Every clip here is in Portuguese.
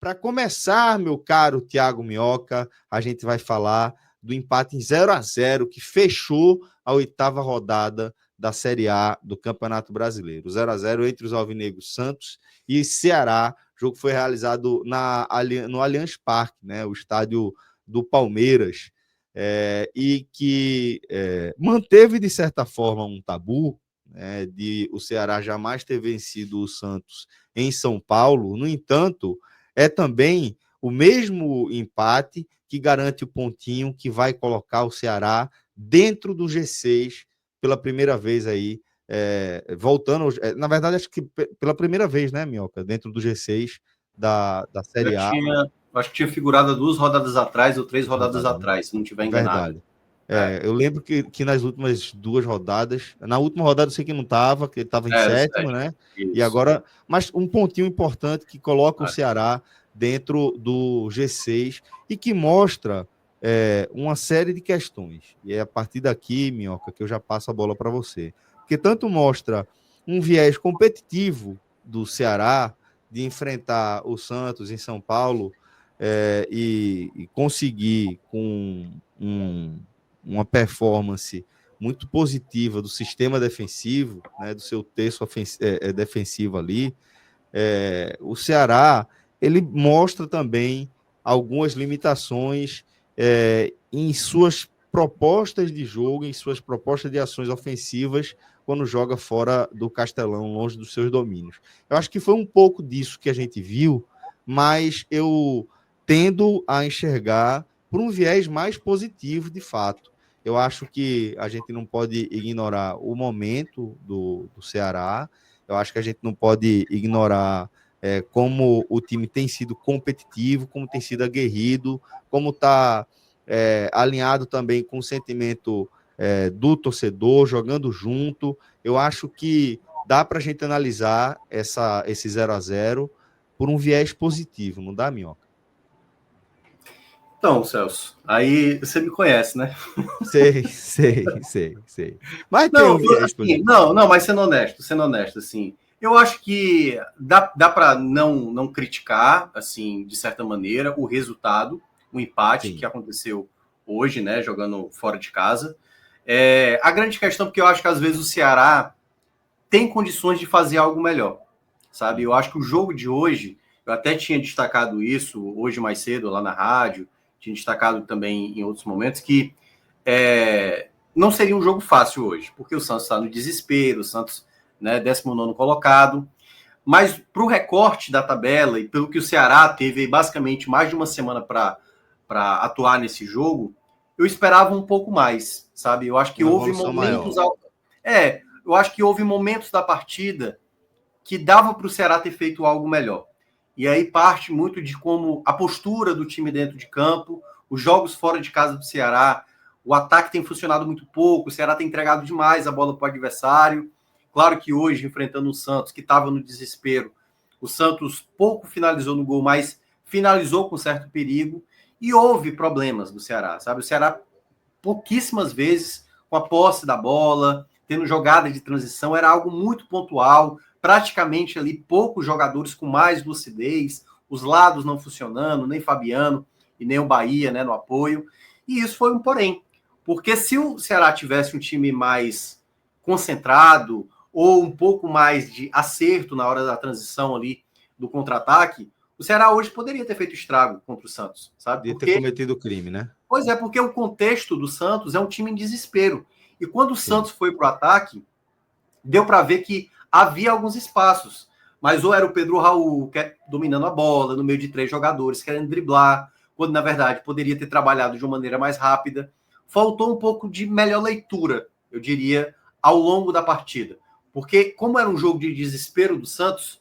Para começar, meu caro Thiago Minhoca, a gente vai falar do empate em 0-0 que fechou a 8ª rodada da Série A do Campeonato Brasileiro. 0-0 entre os alvinegros Santos e Ceará. O jogo foi realizado no Allianz Parque, né, o estádio do Palmeiras, e que manteve, de certa forma, um tabu, né, de o Ceará jamais ter vencido o Santos em São Paulo. No entanto, é também o mesmo empate que garante o pontinho que vai colocar o Ceará dentro do G6 pela primeira vez aí, voltando, na verdade, acho que pela primeira vez, né, Minhoca, dentro do G6 da Série A. Acho que tinha figurado 2 rodadas atrás ou 3 rodadas atrás, se não estiver enganado. Verdade. Eu lembro que nas últimas 2 rodadas, na última rodada eu sei que não estava, que ele estava em sétimo, né? Isso. E agora, mas um pontinho importante que coloca o Ceará dentro do G6 e que mostra uma série de questões. E é a partir daqui, Minhoca, que eu já passo a bola para você. Porque tanto mostra um viés competitivo do Ceará de enfrentar o Santos em São Paulo e conseguir com uma performance muito positiva do sistema defensivo, né, do seu terço defensivo ali, o Ceará ele mostra também algumas limitações em suas propostas de jogo, em suas propostas de ações ofensivas, quando joga fora do Castelão, longe dos seus domínios. Eu acho que foi um pouco disso que a gente viu, mas eu tendo a enxergar por um viés mais positivo, de fato. Eu acho que a gente não pode ignorar o momento do Ceará. Eu acho que a gente não pode ignorar como o time tem sido competitivo, como tem sido aguerrido, como está alinhado também com o sentimento do torcedor, jogando junto. Eu acho que dá para a gente analisar esse 0-0 por um viés positivo, não dá, Minhoca? Então, Celso, aí você me conhece, né? Sei. Mas não, tem um viés assim, não, mas sendo honesto, assim, eu acho que dá para não criticar, assim, de certa maneira, o resultado, o empate que aconteceu hoje, né, jogando fora de casa. A grande questão, porque eu acho que às vezes o Ceará tem condições de fazer algo melhor, sabe? Eu acho que o jogo de hoje, eu até tinha destacado isso hoje mais cedo lá na rádio, tinha destacado também em outros momentos, que não seria um jogo fácil hoje, porque o Santos está no desespero, o Santos, né, 19º colocado, mas para o recorte da tabela e pelo que o Ceará teve basicamente mais de uma semana para atuar nesse jogo, eu esperava um pouco mais, sabe? Eu acho que houve momentos... eu acho que houve momentos da partida que dava para o Ceará ter feito algo melhor. E aí parte muito de como a postura do time dentro de campo, os jogos fora de casa do Ceará, o ataque tem funcionado muito pouco, o Ceará tem entregado demais a bola para o adversário. Claro que hoje, enfrentando o Santos, que estava no desespero, o Santos pouco finalizou no gol, mas finalizou com certo perigo. E houve problemas do Ceará, sabe? O Ceará, pouquíssimas vezes, com a posse da bola, tendo jogada de transição, era algo muito pontual, praticamente ali poucos jogadores com mais lucidez, os lados não funcionando, nem Fabiano e nem o Bahia, né, no apoio. E isso foi um porém, porque se o Ceará tivesse um time mais concentrado ou um pouco mais de acerto na hora da transição ali do contra-ataque, o Ceará hoje poderia ter feito estrago contra o Santos, sabe? Poderia ter cometido crime, né? Pois é, porque o contexto do Santos é um time em desespero. E quando o Santos foi para o ataque, deu para ver que havia alguns espaços. Mas ou era o Pedro Raul dominando a bola no meio de 3 jogadores, querendo driblar, quando na verdade poderia ter trabalhado de uma maneira mais rápida. Faltou um pouco de melhor leitura, eu diria, ao longo da partida. Porque como era um jogo de desespero do Santos,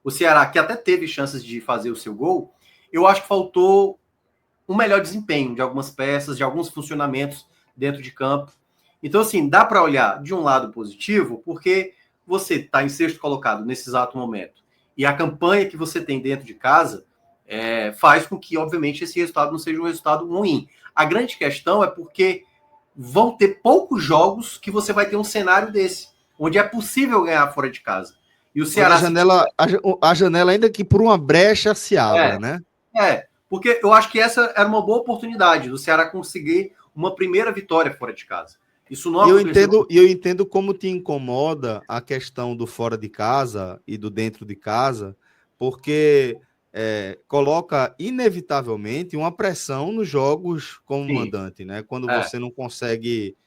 o Ceará, que até teve chances de fazer o seu gol, eu acho que faltou um melhor desempenho de algumas peças, de alguns funcionamentos dentro de campo. Então, assim, dá para olhar de um lado positivo, porque você está em 6º colocado nesse exato momento, e a campanha que você tem dentro de casa faz com que, obviamente, esse resultado não seja um resultado ruim. A grande questão é porque vão ter poucos jogos que você vai ter um cenário desse, onde é possível ganhar fora de casa. E o Ceará... A janela ainda que por uma brecha se abra, né? Porque eu acho que essa era uma boa oportunidade do Ceará conseguir uma primeira vitória fora de casa. Isso não aconteceu. E eu entendo como te incomoda a questão do fora de casa e do dentro de casa, porque coloca inevitavelmente uma pressão nos jogos como mandante, né? Quando você não consegue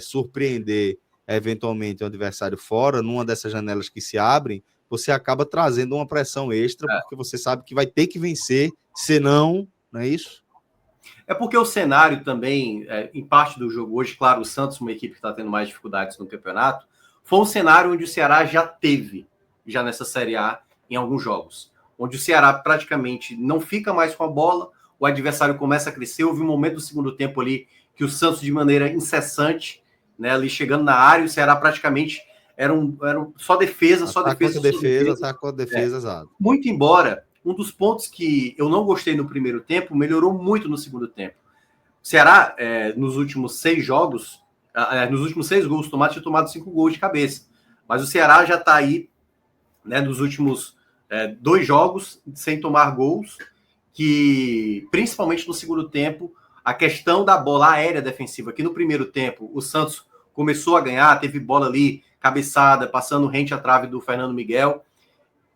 surpreender eventualmente o adversário fora, numa dessas janelas que se abrem, você acaba trazendo uma pressão extra, porque você sabe que vai ter que vencer, senão, não é isso? É porque o cenário também, em parte do jogo hoje, claro, o Santos, uma equipe que está tendo mais dificuldades no campeonato, foi um cenário onde o Ceará já teve, já nessa Série A, em alguns jogos, onde o Ceará praticamente não fica mais com a bola, o adversário começa a crescer, houve um momento do segundo tempo ali que o Santos, de maneira incessante, né, ali chegando na área, o Ceará praticamente era só defesa, ataque, defesa, exato. Muito embora um dos pontos que eu não gostei no primeiro tempo melhorou muito no segundo tempo. O Ceará, nos últimos 6 jogos, nos últimos 6 gols tomados, tinha tomado 5 gols de cabeça. Mas o Ceará já está aí, né, nos últimos 2 jogos, sem tomar gols, que principalmente no segundo tempo, a questão da bola aérea defensiva, que no primeiro tempo o Santos começou a ganhar, teve bola ali, cabeçada, passando rente à trave do Fernando Miguel.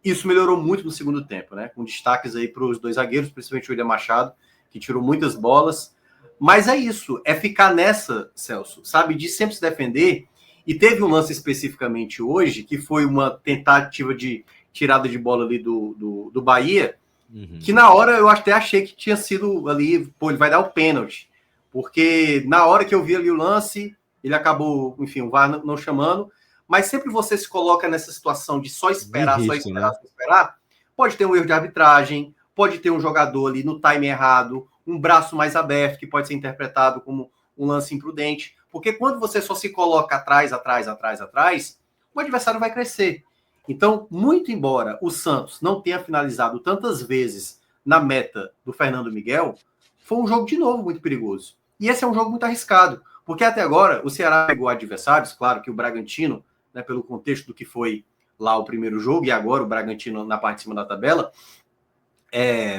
Isso melhorou muito no segundo tempo, né? Com destaques aí para os 2 zagueiros, principalmente o William Machado, que tirou muitas bolas. Mas é isso, é ficar nessa, Celso, sabe? De sempre se defender. E teve um lance especificamente hoje, que foi uma tentativa de tirada de bola ali do Bahia, que na hora eu até achei que tinha sido ali, ele vai dar o pênalti. Porque na hora que eu vi ali o lance, ele acabou, enfim, o VAR não chamando. Mas sempre você se coloca nessa situação de só esperar, só esperar, pode ter um erro de arbitragem, pode ter um jogador ali no time errado, um braço mais aberto, que pode ser interpretado como um lance imprudente, porque quando você só se coloca atrás, o adversário vai crescer. Então, muito embora o Santos não tenha finalizado tantas vezes na meta do Fernando Miguel, foi um jogo de novo muito perigoso. E esse é um jogo muito arriscado, porque até agora o Ceará pegou adversários, claro que o Bragantino, né, pelo contexto do que foi lá o primeiro jogo, e agora o Bragantino na parte de cima da tabela,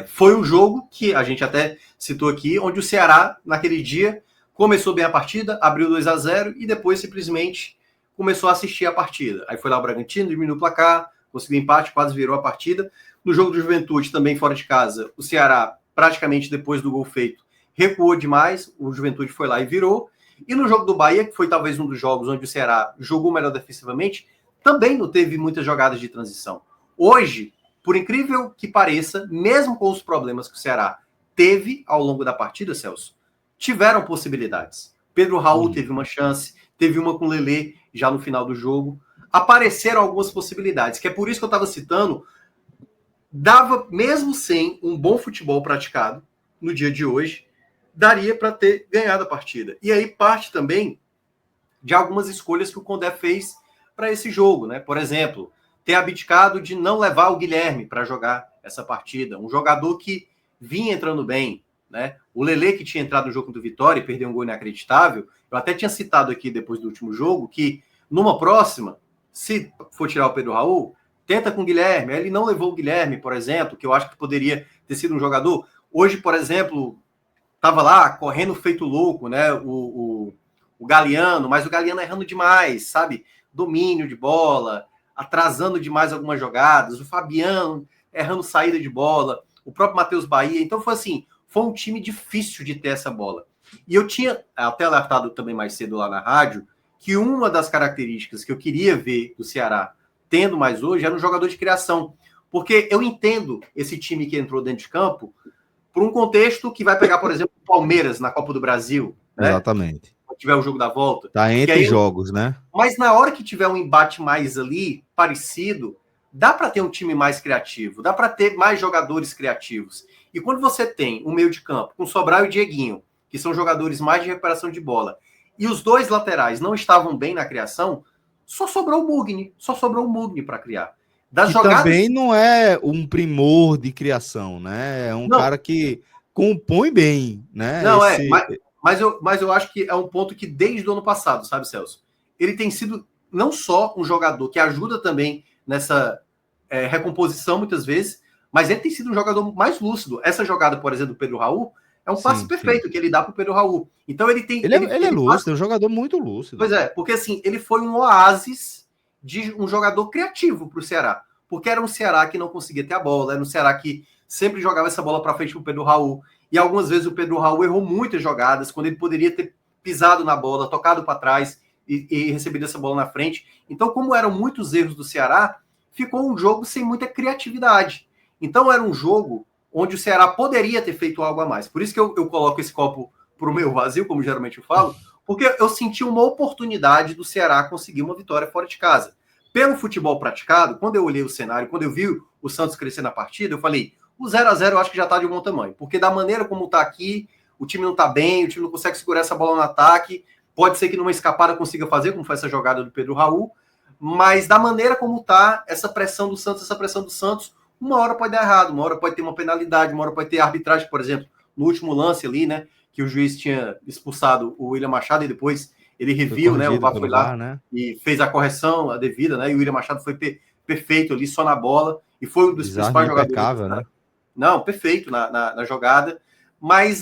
foi um jogo que a gente até citou aqui, onde o Ceará, naquele dia, começou bem a partida, abriu 2-0 e depois simplesmente começou a assistir a partida. Aí foi lá o Bragantino, diminuiu o placar, conseguiu empate, quase virou a partida. No jogo do Juventude, também fora de casa, o Ceará, praticamente depois do gol feito, recuou demais, o Juventude foi lá e virou. E no jogo do Bahia, que foi talvez um dos jogos onde o Ceará jogou melhor defensivamente, também não teve muitas jogadas de transição. Hoje, por incrível que pareça, mesmo com os problemas que o Ceará teve ao longo da partida, Celso, tiveram possibilidades. Pedro Raul teve uma chance, teve uma com o Lelê já no final do jogo. Apareceram algumas possibilidades, que é por isso que eu estava citando, dava, mesmo sem um bom futebol praticado no dia de hoje, daria para ter ganhado a partida. E aí parte também de algumas escolhas que o Condé fez para esse jogo, né? Por exemplo, ter abdicado de não levar o Guilherme para jogar essa partida, um jogador que vinha entrando bem, né? O Lelê, que tinha entrado no jogo do Vitória e perdeu um gol inacreditável, eu até tinha citado aqui depois do último jogo que numa próxima, se for tirar o Pedro Raul, tenta com o Guilherme. Ele não levou o Guilherme, por exemplo, que eu acho que poderia ter sido um jogador. Hoje, por exemplo, estava lá correndo feito louco, né? O Galeano, mas o Galeano errando demais, sabe? Domínio de bola, atrasando demais algumas jogadas, o Fabiano errando saída de bola, o próprio Matheus Bahia. Então foi assim, foi um time difícil de ter essa bola. E eu tinha até alertado também mais cedo lá na rádio que uma das características que eu queria ver do Ceará tendo mais hoje era um jogador de criação. Porque eu entendo esse time que entrou dentro de campo por um contexto que vai pegar, por exemplo, o Palmeiras na Copa do Brasil. Né? Exatamente. Quando tiver o jogo da volta. Tá entre jogos, né? Mas na hora que tiver um embate mais ali, parecido, dá para ter um time mais criativo, dá para ter mais jogadores criativos. E quando você tem um meio de campo com Sobral e Dieguinho, que são jogadores mais de recuperação de bola, e os dois laterais não estavam bem na criação, só sobrou o Mugni para criar. Das jogadas... também não é um primor de criação, né? É um cara que compõe bem, né? Não, mas eu acho que é um ponto que desde o ano passado, sabe, Celso? Ele tem sido não só um jogador que ajuda também nessa recomposição muitas vezes, mas ele tem sido um jogador mais lúcido. Essa jogada, por exemplo, do Pedro Raul, é um passe perfeito que ele dá para o Pedro Raul. Então ele tem... Ele é lúcido, é um jogador muito lúcido. Pois é, porque assim, ele foi um oásis de um jogador criativo para o Ceará. Porque era um Ceará que não conseguia ter a bola, era um Ceará que sempre jogava essa bola para frente para o Pedro Raul. E algumas vezes o Pedro Raul errou muitas jogadas, quando ele poderia ter pisado na bola, tocado para trás e recebido essa bola na frente. Então, como eram muitos erros do Ceará, ficou um jogo sem muita criatividade. Então, era um jogo onde o Ceará poderia ter feito algo a mais. Por isso que eu coloco esse copo para o meio vazio, como geralmente eu falo, porque eu senti uma oportunidade do Ceará conseguir uma vitória fora de casa. Pelo futebol praticado, quando eu olhei o cenário, quando eu vi o Santos crescer na partida, eu falei, o 0-0 eu acho que já está de um bom tamanho, porque da maneira como está aqui, o time não está bem, o time não consegue segurar essa bola no ataque, pode ser que numa escapada consiga fazer, como foi essa jogada do Pedro Raul, mas da maneira como está, essa pressão do Santos, uma hora pode dar errado, uma hora pode ter uma penalidade, uma hora pode ter arbitragem, por exemplo, no último lance ali, né, que o juiz tinha expulsado o William Machado e depois ele reviu, né, o VAR foi lá e fez a correção a devida, né, e o William Machado foi perfeito ali, só na bola, e foi um dos principais jogadores. Né? Não, perfeito na jogada, mas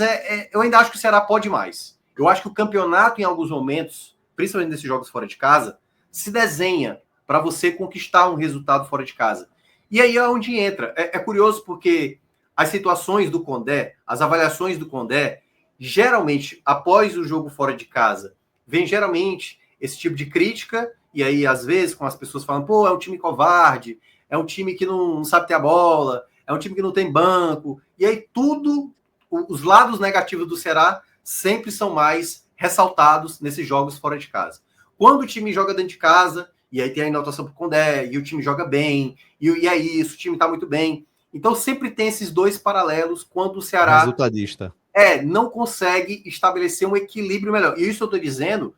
eu ainda acho que o Ceará pode mais. Eu acho que o campeonato, em alguns momentos, principalmente nesses jogos fora de casa, se desenha para você conquistar um resultado fora de casa. E aí é onde entra. É curioso porque as situações do Condé, as avaliações do Condé, geralmente, após o jogo fora de casa, vem geralmente esse tipo de crítica, e aí, às vezes, com as pessoas falando, pô, é um time covarde, é um time que não sabe ter a bola, é um time que não tem banco, e aí os lados negativos do Ceará sempre são mais ressaltados nesses jogos fora de casa. Quando o time joga dentro de casa, e aí tem a anotação pro Condé, e o time joga bem, e é isso, o time tá muito bem. Então sempre tem esses dois paralelos quando o Ceará resultadista não consegue estabelecer um equilíbrio melhor. E isso eu tô dizendo,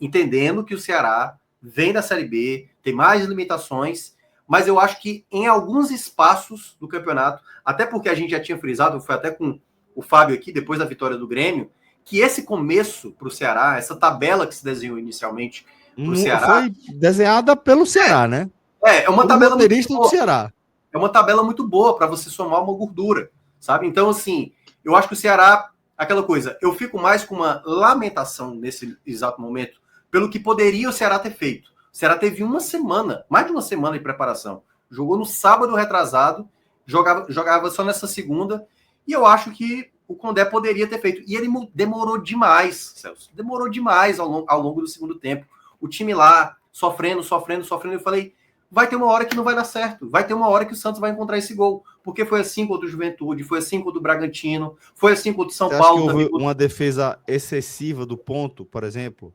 entendendo que o Ceará vem da Série B, tem mais limitações, mas eu acho que em alguns espaços do campeonato, até porque a gente já tinha frisado, foi até com o Fábio aqui, depois da vitória do Grêmio, que esse começo para o Ceará, essa tabela que se desenhou inicialmente para o Ceará... Foi desenhada pelo Ceará, né? É uma tabela muito boa. Do Ceará. É uma tabela muito boa para você somar uma gordura, sabe? Então, assim, eu acho que o Ceará, aquela coisa, eu fico mais com uma lamentação nesse exato momento pelo que poderia o Ceará ter feito. O Ceará teve uma semana, mais de uma semana de preparação. Jogou no sábado retrasado, jogava só nessa segunda, e eu acho que o Condé poderia ter feito. E ele demorou demais, Celso. Demorou demais ao longo do segundo tempo. O time lá, sofrendo. Eu falei, vai ter uma hora que não vai dar certo. Vai ter uma hora que o Santos vai encontrar esse gol. Porque foi assim contra o Juventude, foi assim contra o Bragantino, foi assim contra o São Paulo. Acha que houve uma defesa excessiva do ponto, por exemplo?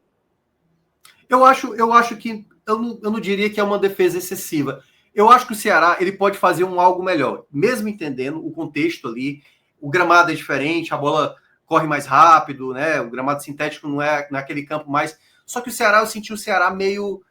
Eu acho que eu não diria que é uma defesa excessiva. Eu acho que o Ceará ele pode fazer algo melhor, mesmo entendendo o contexto ali. O gramado é diferente, a bola corre mais rápido, né? O gramado sintético não é naquele campo mais. Só que eu senti o Ceará meio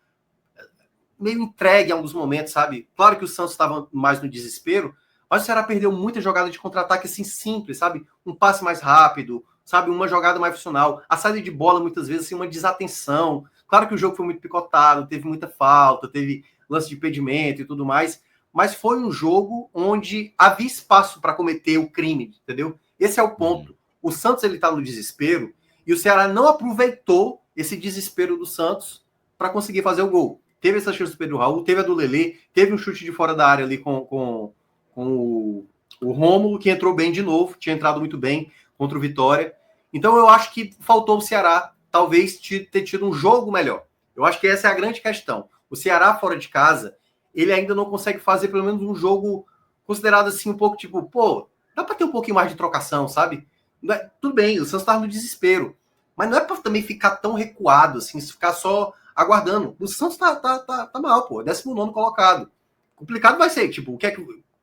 entregue em alguns momentos, sabe? Claro que o Santos estava mais no desespero, mas o Ceará perdeu muita jogada de contra-ataque assim simples, sabe? Um passe mais rápido, sabe? Uma jogada mais funcional. A saída de bola muitas vezes assim, uma desatenção. Claro que o jogo foi muito picotado, teve muita falta, teve lance de impedimento e tudo mais, mas foi um jogo onde havia espaço para cometer o crime, entendeu? Esse é o ponto. O Santos ele está no desespero e o Ceará não aproveitou esse desespero do Santos para conseguir fazer o gol. Teve essa chance do Pedro Raul, teve a do Lelê, teve um chute de fora da área ali com o Rômulo, que entrou bem de novo, tinha entrado muito bem contra o Vitória. Então eu acho que faltou o Ceará talvez ter tido um jogo melhor. Eu acho que essa é a grande questão. O Ceará fora de casa, ele ainda não consegue fazer pelo menos um jogo considerado assim um pouco tipo, pô, dá para ter um pouquinho mais de trocação, sabe? Tudo bem, o Santos está no desespero, mas não é para também ficar tão recuado, assim, ficar só aguardando. O Santos tá mal, pô, 19º colocado. Complicado vai ser, tipo,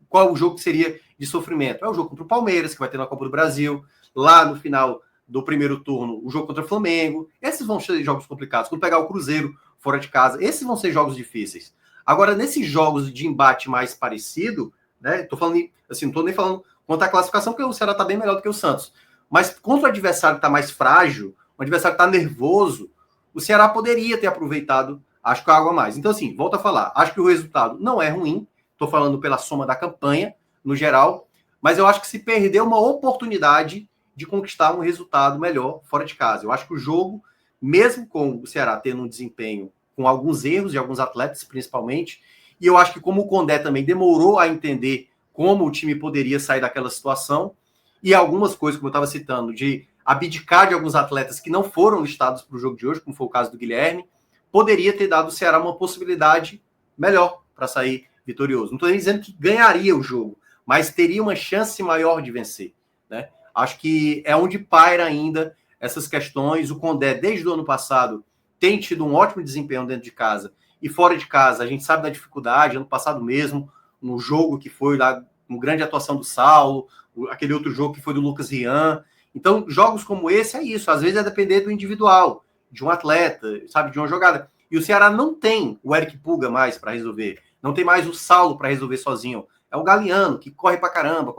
qual o jogo que seria de sofrimento? É o jogo contra o Palmeiras, que vai ter na Copa do Brasil, lá no final do primeiro turno, o jogo contra o Flamengo. Esses vão ser jogos complicados. Quando pegar o Cruzeiro fora de casa, esses vão ser jogos difíceis. Agora, nesses jogos de embate mais parecido, né? Tô falando assim, não tô nem falando contra a classificação, porque o Ceará tá bem melhor do que o Santos. Mas contra o adversário que tá mais frágil, o adversário que tá nervoso, o Ceará poderia ter aproveitado Acho que é algo a mais. Então, assim, volto a falar. Acho que o resultado não é ruim. Estou falando pela soma da campanha, no geral. Mas eu acho que se perdeu uma oportunidade de conquistar um resultado melhor fora de casa. Eu acho que o jogo, mesmo com o Ceará tendo um desempenho com alguns erros de alguns atletas, principalmente, e eu acho que como o Condé também demorou a entender como o time poderia sair daquela situação, e algumas coisas, como eu estava citando, de abdicar de alguns atletas que não foram listados para o jogo de hoje, como foi o caso do Guilherme, poderia ter dado ao Ceará uma possibilidade melhor para sair vitorioso. Não estou nem dizendo que ganharia o jogo, mas teria uma chance maior de vencer, né? Acho que é onde paira ainda essas questões. O Condé, desde o ano passado, tem tido um ótimo desempenho dentro de casa e fora de casa. A gente sabe da dificuldade, ano passado mesmo, no jogo que foi lá, uma grande atuação do Saulo, aquele outro jogo que foi do Lucas Rian. Então, jogos como esse é isso. Às vezes é depender do individual, de um atleta, sabe, de uma jogada. E o Ceará não tem o Eric Puga mais para resolver. Não tem mais o Saulo para resolver sozinho. É o Galeano, que corre para caramba,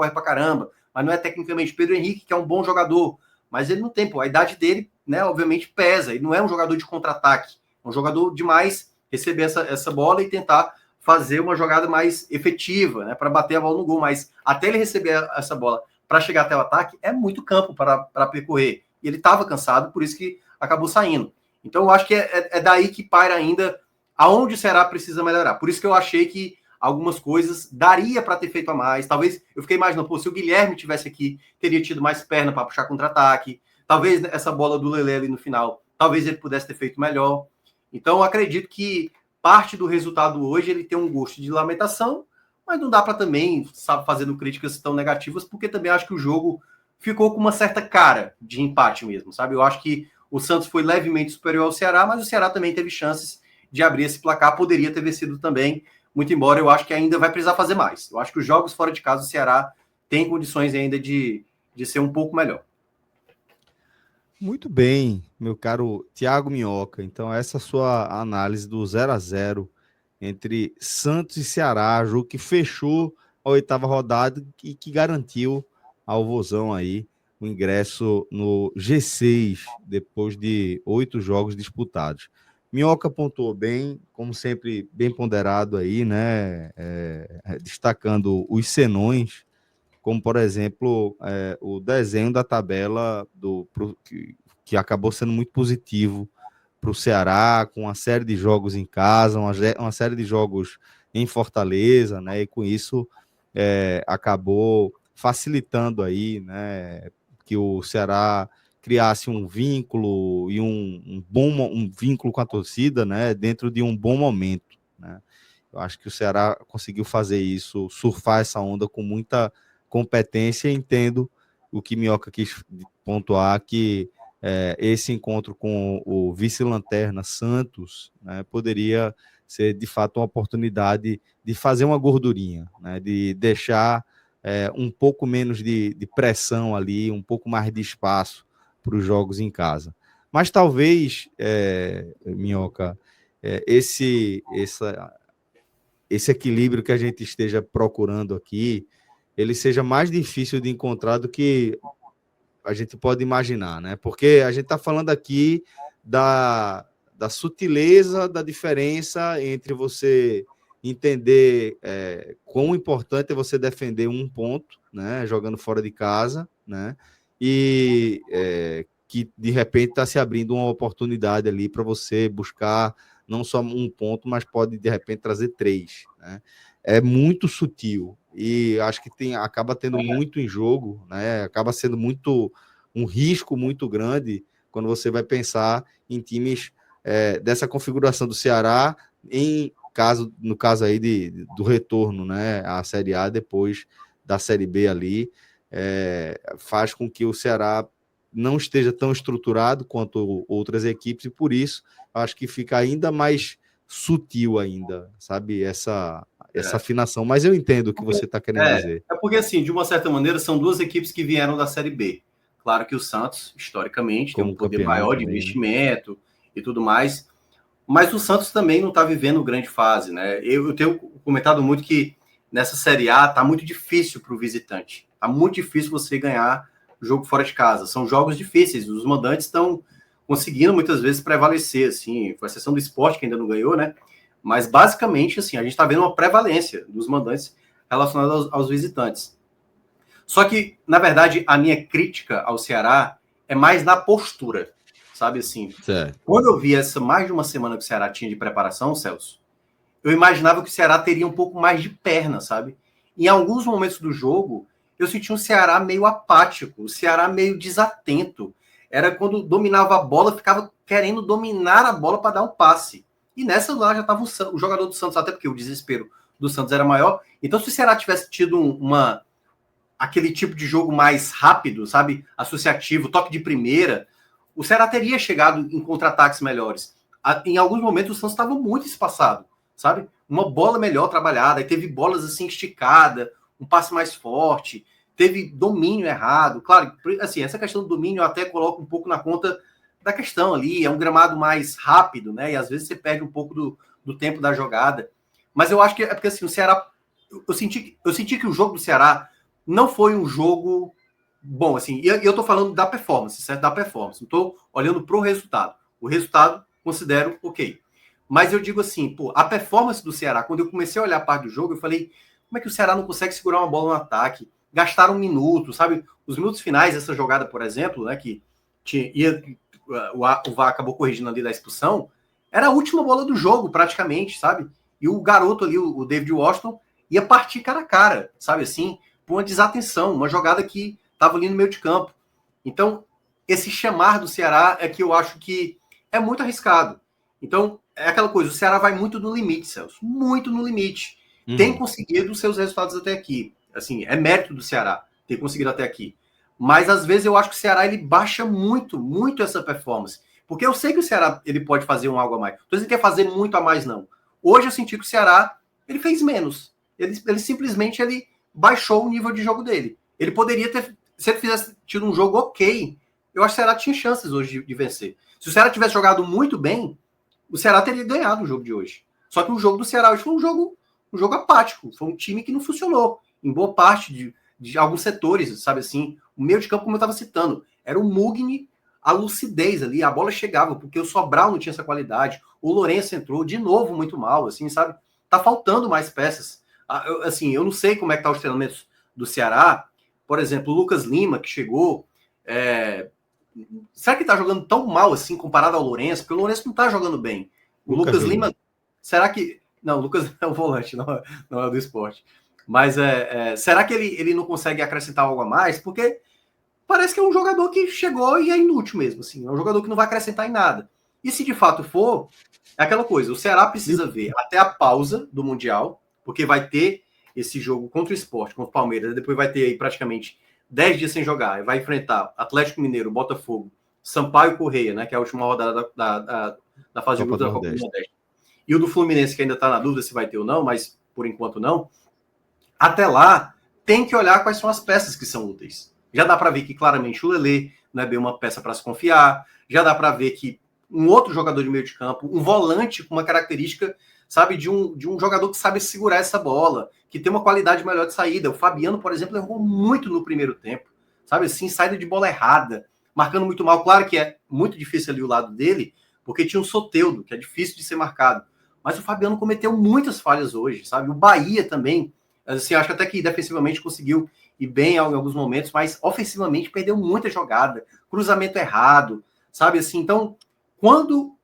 mas não é tecnicamente. Pedro Henrique, que é um bom jogador, mas ele não tem, pô, a idade dele, né, obviamente pesa. Ele não é um jogador de contra-ataque, é um jogador de mais receber essa bola e tentar fazer uma jogada mais efetiva, né, para bater a bola no gol. Mas até ele receber essa bola para chegar até o ataque, é muito campo para percorrer. E ele estava cansado, por isso que acabou saindo. Então, eu acho que é daí que paira ainda aonde o Ceará precisa melhorar. Por isso que eu achei que algumas coisas daria para ter feito a mais. Talvez, eu fiquei imaginando, pô, se o Guilherme tivesse aqui, teria tido mais perna para puxar contra-ataque. Talvez essa bola do Lelê ali no final, talvez ele pudesse ter feito melhor. Então, eu acredito que parte do resultado hoje ele tem um gosto de lamentação, mas não dá para também, sabe, fazendo críticas tão negativas, porque também acho que o jogo ficou com uma certa cara de empate mesmo, sabe? Eu acho que o Santos foi levemente superior ao Ceará, mas o Ceará também teve chances de abrir esse placar, poderia ter vencido também, muito embora eu acho que ainda vai precisar fazer mais. Eu acho que os jogos fora de casa, o Ceará tem condições ainda de ser um pouco melhor. Muito bem, meu caro Thiago Minhoca. Então, essa sua análise do 0-0 entre Santos e Ceará, jogo que fechou a 8ª rodada e que garantiu ao Vozão aí o ingresso no G6, depois de 8 jogos disputados. Minhoca pontuou bem, como sempre, bem ponderado aí, né? Destacando os senões, como, por exemplo, o desenho da tabela que acabou sendo muito positivo para o Ceará, com uma série de jogos em casa, uma série de jogos em Fortaleza, né? E com isso acabou facilitando aí, né, que o Ceará criasse um vínculo e um vínculo com a torcida, né, dentro de um bom momento, né? Eu acho que o Ceará conseguiu fazer isso, surfar essa onda com muita competência. E entendo o que Minhoca quis pontuar, que esse encontro com o vice-lanterna Santos, né, poderia ser de fato uma oportunidade de fazer uma gordurinha, né, de deixar um pouco menos de pressão ali, um pouco mais de espaço para os jogos em casa. Mas talvez, Minhoca, esse equilíbrio que a gente esteja procurando aqui, ele seja mais difícil de encontrar do que a gente pode imaginar, né? Porque a gente está falando aqui da sutileza, da diferença entre você entender quão importante é você defender um ponto, né, jogando fora de casa, né, e que de repente está se abrindo uma oportunidade ali para você buscar não só um ponto, mas pode de repente trazer 3, né? É muito sutil e acho que acaba tendo muito em jogo, né? Acaba sendo um risco muito grande quando você vai pensar em times dessa configuração do Ceará, no caso aí do retorno, né, à Série A depois da Série B ali, faz com que o Ceará não esteja tão estruturado quanto outras equipes, e por isso acho que fica ainda mais sutil ainda, sabe, essa afinação. Mas eu entendo o que você está querendo dizer. É porque, assim, de uma certa maneira, são duas equipes que vieram da Série B. Claro que o Santos, historicamente, tem um poder maior de investimento, né, e tudo mais, mas o Santos também não está vivendo grande fase, né? Eu tenho comentado muito que nessa Série A está muito difícil para o visitante. Está muito difícil você ganhar jogo fora de casa. São jogos difíceis. Os mandantes estão conseguindo muitas vezes prevalecer, assim, com exceção do Sport, que ainda não ganhou, né? Mas basicamente, assim, a gente está vendo uma prevalência dos mandantes relacionados aos visitantes. Só que, na verdade, a minha crítica ao Ceará é mais na postura, sabe assim? Certo. Quando eu vi essa mais de uma semana que o Ceará tinha de preparação, Celso, eu imaginava que o Ceará teria um pouco mais de perna, sabe? Em alguns momentos do jogo, eu senti um Ceará meio apático, o Ceará meio desatento. Era quando dominava a bola, ficava querendo dominar a bola para dar um passe. E nessa lá já estava o jogador do Santos, até porque o desespero do Santos era maior. Então, se o Ceará tivesse tido aquele tipo de jogo mais rápido, sabe? Associativo, toque de primeira, o Ceará teria chegado em contra-ataques melhores. Em alguns momentos, o Santos estava muito espaçado, sabe? Uma bola melhor trabalhada, e teve bolas assim esticadas, um passe mais forte, teve domínio errado. Claro, assim, essa questão do domínio eu até coloco um pouco na conta da questão ali, é um gramado mais rápido, né? E às vezes você perde um pouco do tempo da jogada. Mas eu acho que é porque assim, o Ceará. Eu senti que o jogo do Ceará não foi um jogo bom, assim, e eu tô falando da performance, certo? Da performance, não tô olhando pro resultado. O resultado, considero ok. Mas eu digo assim, pô, a performance do Ceará, quando eu comecei a olhar a parte do jogo, eu falei, como é que o Ceará não consegue segurar uma bola no ataque? Gastaram um minuto, sabe? Os minutos finais dessa jogada, por exemplo, né, que o VAR acabou corrigindo ali da expulsão, era a última bola do jogo, praticamente, sabe? E o garoto ali, o David Washington, ia partir cara a cara, sabe assim? Por uma desatenção, uma jogada que estava ali no meio de campo. Então, esse chamar do Ceará é que eu acho que é muito arriscado. Então, é aquela coisa, o Ceará vai muito no limite, Celso, muito no limite. Tem conseguido os seus resultados até aqui. Assim, é mérito do Ceará ter conseguido até aqui. Mas, às vezes, eu acho que o Ceará ele baixa muito, muito essa performance. Porque eu sei que o Ceará ele pode fazer um algo a mais. Então, ele quer fazer muito a mais, não. Hoje eu senti que o Ceará ele fez menos. Ele simplesmente baixou o nível de jogo dele. Ele poderia ter, se ele tivesse tido um jogo ok, eu acho que o Ceará tinha chances hoje de vencer. Se o Ceará tivesse jogado muito bem, o Ceará teria ganhado o jogo de hoje. Só que o jogo do Ceará hoje foi um jogo apático. Foi um time que não funcionou em boa parte de alguns setores, sabe assim? O meio de campo, como eu estava citando, era o Mugni, a lucidez ali, a bola chegava, porque o Sobral não tinha essa qualidade. O Lourenço entrou de novo muito mal, assim, sabe? Tá faltando mais peças. Assim, eu não sei como é que tá os treinamentos do Ceará. Por exemplo, o Lucas Lima, que chegou, será que tá jogando tão mal assim comparado ao Lourenço? Porque o Lourenço não tá jogando bem. O Lucas Lima, será que... Não, o Lucas é o volante, não é do esporte. Mas será que ele não consegue acrescentar algo a mais? Porque parece que é um jogador que chegou e é inútil mesmo. Assim, é um jogador que não vai acrescentar em nada. E se de fato for, é aquela coisa, o Ceará precisa ver até a pausa do Mundial, porque vai ter esse jogo contra o Sport, contra o Palmeiras, depois vai ter aí praticamente 10 dias sem jogar, vai enfrentar Atlético Mineiro, Botafogo, Sampaio Correia, né, que é a última rodada da fase de grupos da Copa do Nordeste, e o do Fluminense, que ainda está na dúvida se vai ter ou não, mas por enquanto não. Até lá, tem que olhar quais são as peças que são úteis. Já dá para ver que claramente o Lelê não é bem uma peça para se confiar, já dá para ver que um outro jogador de meio de campo, um volante com uma característica, sabe, de um jogador que sabe segurar essa bola, que tem uma qualidade melhor de saída. O Fabiano, por exemplo, errou muito no primeiro tempo, sabe, assim, saída de bola errada, marcando muito mal. Claro que é muito difícil ali o lado dele, porque tinha um Soteldo, que é difícil de ser marcado. Mas o Fabiano cometeu muitas falhas hoje, sabe? O Bahia também, assim, acho até que defensivamente conseguiu ir bem em alguns momentos, mas ofensivamente perdeu muita jogada, cruzamento errado, sabe, assim. Então, quando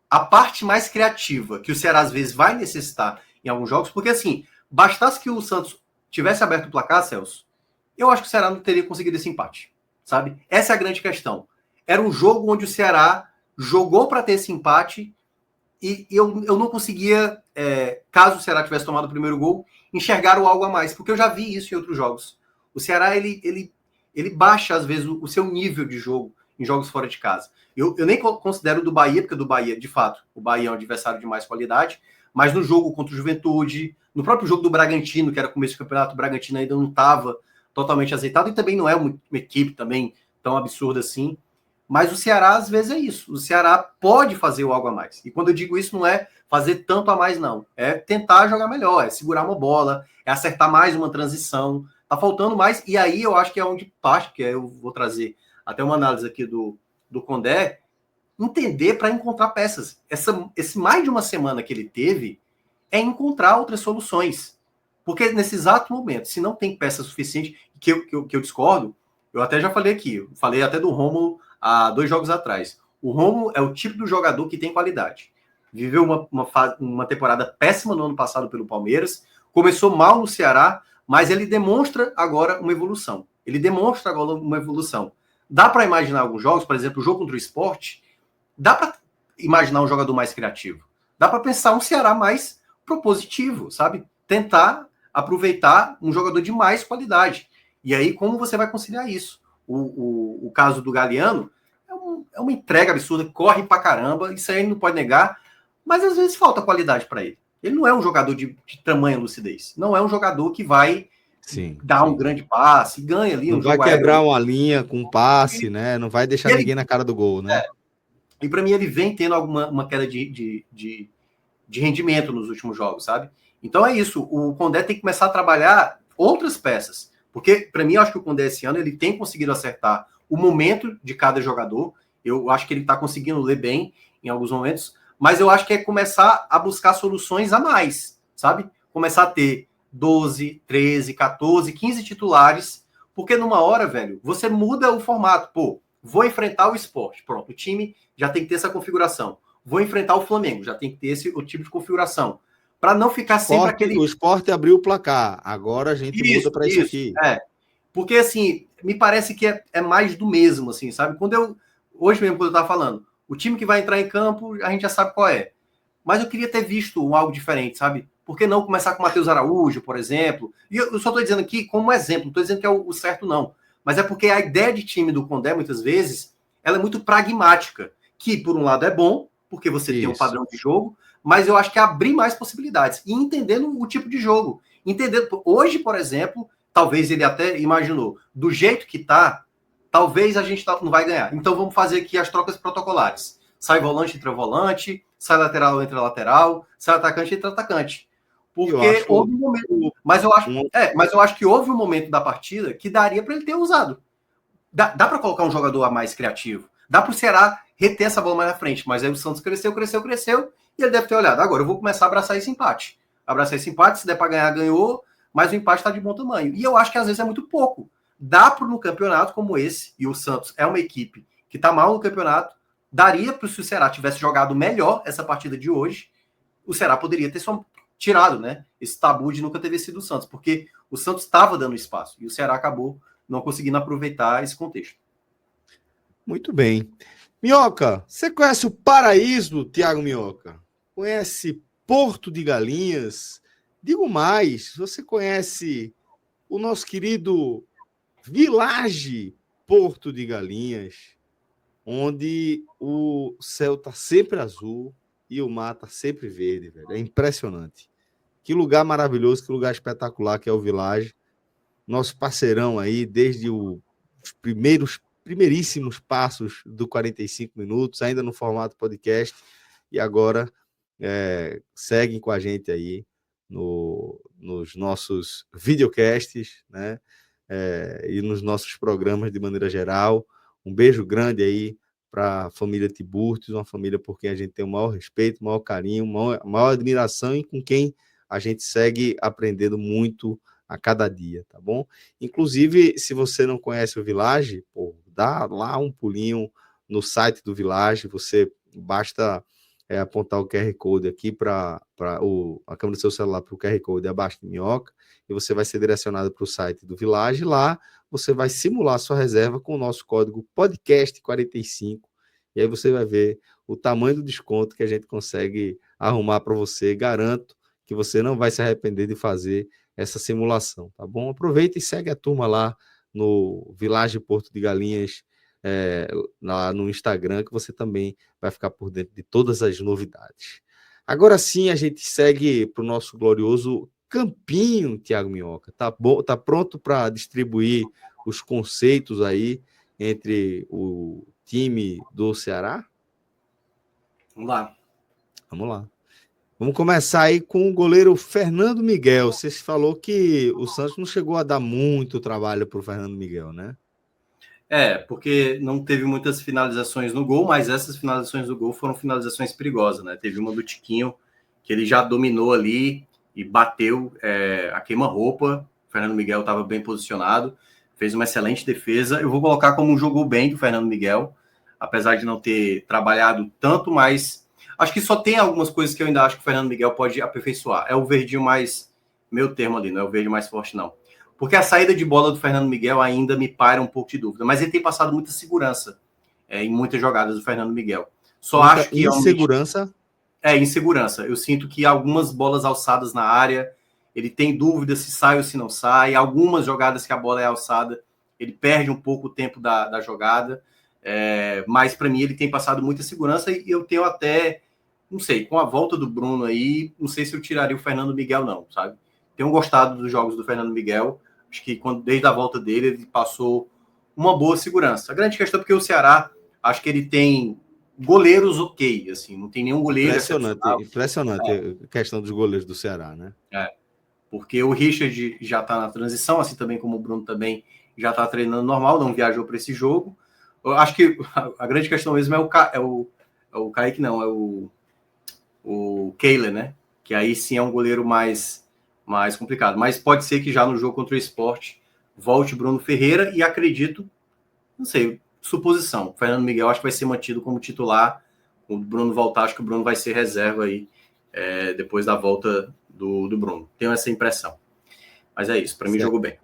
a parte mais criativa que o Ceará às vezes vai necessitar em alguns jogos, porque assim, bastasse que o Santos tivesse aberto o placar, Celso, eu acho que o Ceará não teria conseguido esse empate, sabe? Essa é a grande questão. Era um jogo onde o Ceará jogou para ter esse empate e eu não conseguia, caso o Ceará tivesse tomado o primeiro gol, enxergar o algo a mais, porque eu já vi isso em outros jogos. O Ceará, ele baixa, às vezes, o seu nível de jogo em jogos fora de casa. Eu nem considero do Bahia, porque do Bahia, de fato, o Bahia é um adversário de mais qualidade, mas no jogo contra o Juventude, no próprio jogo do Bragantino, que era começo do campeonato, o Bragantino ainda não estava totalmente azeitado, e também não é uma equipe também tão absurda assim. Mas o Ceará, às vezes, é isso. O Ceará pode fazer o algo a mais. E quando eu digo isso, não é fazer tanto a mais, não. É tentar jogar melhor, é segurar uma bola, é acertar mais uma transição. Tá faltando mais. E aí eu acho que é onde parte, que eu vou trazer até uma análise aqui do Condé, entender para encontrar peças. Esse mais de uma semana que ele teve é encontrar outras soluções. Porque nesse exato momento, se não tem peça suficiente, que eu discordo, eu até já falei aqui, falei até do Rômulo há 2 jogos atrás. O Rômulo é o tipo do jogador que tem qualidade. Viveu uma temporada péssima no ano passado pelo Palmeiras, começou mal no Ceará, mas ele demonstra agora uma evolução. Dá para imaginar alguns jogos, por exemplo, o jogo contra o Sport, dá para imaginar um jogador mais criativo. Dá para pensar um Ceará mais propositivo, sabe? Tentar aproveitar um jogador de mais qualidade. E aí, como você vai conciliar isso? O caso do Galeano é uma entrega absurda, corre pra caramba, isso aí não pode negar, mas às vezes falta qualidade para ele. Ele não é um jogador de tamanha lucidez. Não é um jogador que vai dar um grande passe, ganha ali não um vai quebrar uma linha com um passe, né? Não vai deixar ninguém na cara do gol, né? E para mim ele vem tendo uma queda de rendimento nos últimos jogos, sabe? Então é isso. O Condé tem que começar a trabalhar outras peças. Porque, para mim, eu acho que o Condé esse ano ele tem conseguido acertar o momento de cada jogador. Eu acho que ele está conseguindo ler bem em alguns momentos. Mas eu acho que é começar a buscar soluções a mais, sabe? Começar a ter 12, 13, 14, 15 titulares. Porque numa hora, velho, você muda o formato. Pô, vou enfrentar o Sport. Pronto, o time já tem que ter essa configuração. Vou enfrentar o Flamengo, já tem que ter o tipo de configuração. Para não ficar sempre aquele... O Sport abriu o placar, agora a gente muda para isso aqui. Porque, assim, me parece que é mais do mesmo, assim, sabe? Hoje mesmo, quando eu estava falando, o time que vai entrar em campo, a gente já sabe qual é. Mas eu queria ter visto algo diferente, sabe? Por que não começar com o Matheus Araújo, por exemplo? E eu só estou dizendo aqui como exemplo, não estou dizendo que é o certo, não. Mas é porque a ideia de time do Condé, muitas vezes, ela é muito pragmática. Que, por um lado, é bom, porque você tem um padrão de jogo, mas eu acho que é abrir mais possibilidades e entendendo o tipo de jogo. Hoje, por exemplo, talvez ele até imaginou, do jeito que tá, talvez a gente não vai ganhar. Então vamos fazer aqui as trocas protocolares. Sai volante, entra volante, sai lateral, entra lateral, sai atacante, entra atacante. Porque houve um momento. Mas eu acho que houve um momento da partida que daria para ele ter usado. Dá para colocar um jogador mais criativo. Dá para o Ceará reter essa bola mais na frente. Mas aí o Santos cresceu. E ele deve ter olhado. Agora eu vou começar a abraçar esse empate. Se der para ganhar, ganhou. Mas o empate está de bom tamanho. E eu acho que às vezes é muito pouco. Dá para no campeonato como esse, e o Santos é uma equipe que está mal no campeonato, daria para se o Ceará tivesse jogado melhor essa partida de hoje, o Ceará poderia ter só tirado, né, esse tabu de nunca ter vencido o Santos, porque o Santos estava dando espaço e o Ceará acabou não conseguindo aproveitar esse contexto. Muito bem. Minhoca, você conhece o paraíso, Thiago Minhoca? Conhece Porto de Galinhas? Digo mais, você conhece o nosso querido Village Porto de Galinhas, onde o céu está sempre azul e o mar está sempre verde, velho. É impressionante. Que lugar maravilhoso, que lugar espetacular que é o Village. Nosso parceirão aí, desde os primeiríssimos passos do 45 minutos, ainda no formato podcast, e agora seguem com a gente aí nos nossos videocasts, né? E nos nossos programas de maneira geral. Um beijo grande aí para a família Tiburtius, uma família por quem a gente tem o maior respeito, o maior carinho, maior admiração e com quem a gente segue aprendendo muito a cada dia, tá bom? Inclusive, se você não conhece o Village, dá lá um pulinho no site do Village, você basta apontar o QR Code aqui para a câmera do seu celular para o QR Code abaixo de Minhoca, e você vai ser direcionado para o site do Village. Lá você vai simular sua reserva com o nosso código podcast45, e aí você vai ver o tamanho do desconto que a gente consegue arrumar para você. Garanto que você não vai se arrepender de fazer essa simulação, tá bom? Aproveita e segue a turma lá no Village Porto de Galinhas, lá no Instagram, que você também vai ficar por dentro de todas as novidades. Agora sim, a gente segue para o nosso glorioso Campinho, Thiago Minhoca. Tá bom? Tá pronto para distribuir os conceitos aí entre o time do Ceará? Vamos lá. Vamos lá. Vamos começar aí com o goleiro Fernando Miguel. Você falou que o Santos não chegou a dar muito trabalho para o Fernando Miguel, né? Porque não teve muitas finalizações no gol, mas essas finalizações do gol foram finalizações perigosas, né? Teve uma do Tiquinho, que ele já dominou ali e bateu a queima-roupa. O Fernando Miguel estava bem posicionado, fez uma excelente defesa. Eu vou colocar como um jogou bem do Fernando Miguel, apesar de não ter trabalhado tanto, mas acho que só tem algumas coisas que eu ainda acho que o Fernando Miguel pode aperfeiçoar. É o verdinho mais, meu termo ali, não é o verde mais forte, não. Porque a saída de bola do Fernando Miguel ainda me paira um pouco de dúvida, mas ele tem passado muita segurança em muitas jogadas do Fernando Miguel. Só muita acho que insegurança. Insegurança. Eu sinto que algumas bolas alçadas na área, ele tem dúvida se sai ou se não sai. Algumas jogadas que a bola é alçada, ele perde um pouco o tempo da jogada. Mas para mim ele tem passado muita segurança e eu tenho até, não sei, com a volta do Bruno aí, não sei se eu tiraria o Fernando Miguel não, sabe? Tenho gostado dos jogos do Fernando Miguel. Acho que desde a volta dele, ele passou uma boa segurança. A grande questão é porque o Ceará, acho que ele tem goleiros ok, assim, não tem nenhum goleiro impressionante a questão dos goleiros do Ceará, né? Porque o Richard já está na transição, assim também como o Bruno também já está treinando normal, não viajou para esse jogo. Eu acho que a grande questão mesmo é o Kaique, não, é o Kehler, né? Que aí sim é um goleiro mais complicado. Mas pode ser que já no jogo contra o Sport volte Bruno Ferreira e acredito, não sei, suposição. O Fernando Miguel acho que vai ser mantido como titular. O Bruno voltar, acho que o Bruno vai ser reserva aí depois da volta do Bruno. Tenho essa impressão. Mas é isso, para mim jogou bem.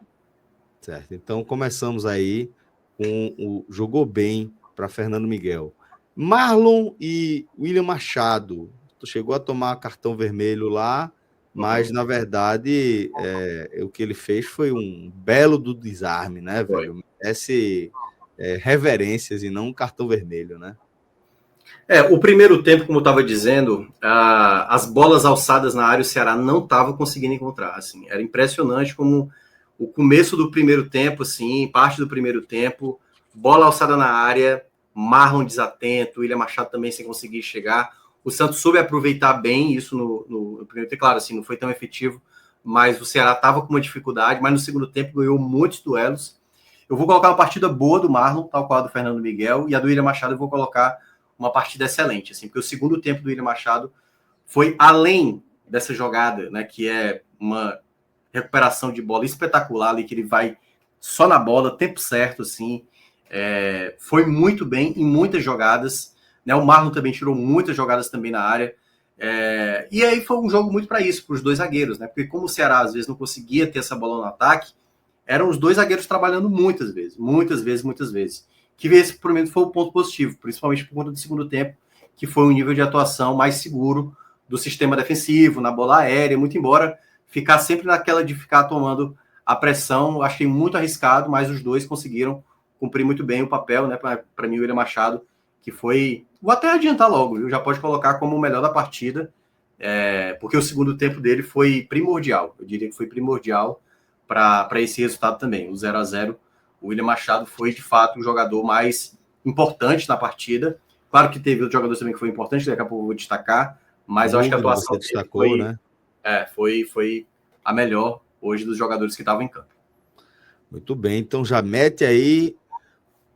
Certo, então começamos aí com o jogou bem para Fernando Miguel. Marlon e William Machado. Tu chegou a tomar cartão vermelho lá, mas na verdade o que ele fez foi um belo do desarme, né, velho? Merece reverências e não um cartão vermelho, né? O primeiro tempo, como eu estava dizendo, as bolas alçadas na área o Ceará não estava conseguindo encontrar. Assim, era impressionante como o começo do primeiro tempo, assim, parte do primeiro tempo, bola alçada na área, Marlon desatento, William Machado também sem conseguir chegar. O Santos soube aproveitar bem isso no primeiro tempo. Claro, assim, não foi tão efetivo, mas o Ceará estava com uma dificuldade, mas no segundo tempo ganhou muitos duelos. Eu vou colocar uma partida boa do Marlon, tal qual a do Fernando Miguel, e a do William Machado eu vou colocar uma partida excelente, assim, porque o segundo tempo do William Machado foi além dessa jogada, né, que é uma recuperação de bola espetacular ali, que ele vai só na bola, tempo certo, assim, foi muito bem em muitas jogadas, né, o Marlon também tirou muitas jogadas também na área, e aí foi um jogo muito para isso, para os dois zagueiros, né, porque como o Ceará às vezes não conseguia ter essa bola no ataque, eram os dois zagueiros trabalhando muitas vezes. Que esse, por mim, foi o ponto positivo, principalmente por conta do segundo tempo, que foi um nível de atuação mais seguro do sistema defensivo, na bola aérea, muito embora ficar sempre naquela de ficar tomando a pressão, achei muito arriscado, mas os dois conseguiram cumprir muito bem o papel, né, para mim o William Machado, que foi, vou até adiantar logo, viu? Já pode colocar como o melhor da partida, porque o segundo tempo dele foi primordial, eu diria que foi primordial para esse resultado também, o 0-0. O William Machado foi, de fato, o jogador mais importante na partida. Claro que teve outros jogadores também que foi importante, daqui a pouco eu vou destacar, mas eu acho que a atuação destacou, foi, né? Foi a melhor hoje dos jogadores que estavam em campo. Muito bem, então já mete aí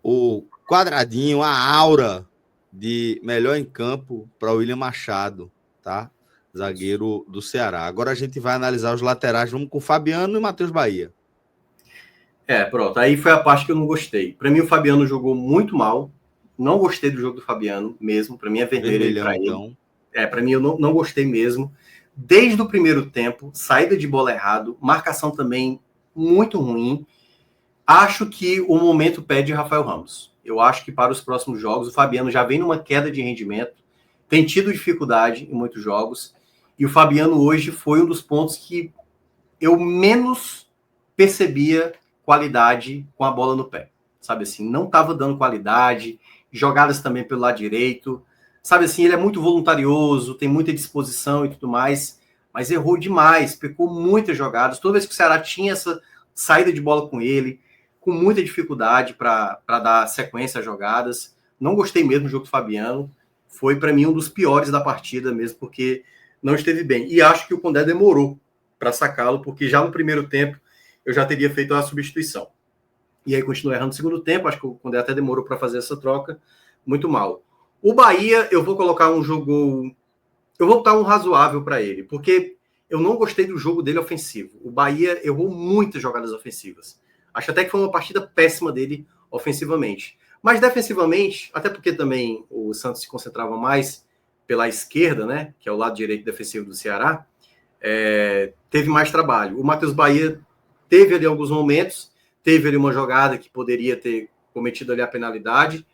o quadradinho, a aura de melhor em campo para o William Machado, tá? Zagueiro do Ceará. Agora a gente vai analisar os laterais, vamos com Fabiano e Matheus Bahia. Pronto. Aí foi a parte que eu não gostei. Para mim, o Fabiano jogou muito mal. Não gostei do jogo do Fabiano mesmo. Para mim, é vermelho para ele. Para mim, eu não gostei mesmo. Desde o primeiro tempo, saída de bola errado, marcação também muito ruim. Acho que o momento pede Rafael Ramos. Eu acho que para os próximos jogos, o Fabiano já vem numa queda de rendimento, tem tido dificuldade em muitos jogos. E o Fabiano hoje foi um dos pontos que eu menos percebia qualidade com a bola no pé, sabe assim, não estava dando qualidade, jogadas também pelo lado direito, sabe assim, ele é muito voluntarioso, tem muita disposição e tudo mais, mas errou demais, pecou muitas jogadas, toda vez que o Ceará tinha essa saída de bola com ele, com muita dificuldade para dar sequência às jogadas, não gostei mesmo do jogo do Fabiano, foi para mim um dos piores da partida mesmo, porque não esteve bem, e acho que o Condé demorou para sacá-lo, porque já no primeiro tempo eu já teria feito a substituição. e aí continuou errando no segundo tempo. Acho que o Condé até demorou para fazer essa troca. Muito mal. O Bahia, eu vou colocar um jogo... Eu vou botar um razoável para ele, porque eu não gostei do jogo dele ofensivo. O Bahia errou muitas jogadas ofensivas. Acho até que foi uma partida péssima dele ofensivamente. Mas defensivamente, até porque também o Santos se concentrava mais pela esquerda, né, que é o lado direito defensivo do Ceará, teve mais trabalho. O Matheus Bahia teve ali alguns momentos, teve ali uma jogada que poderia ter cometido ali a penalidade,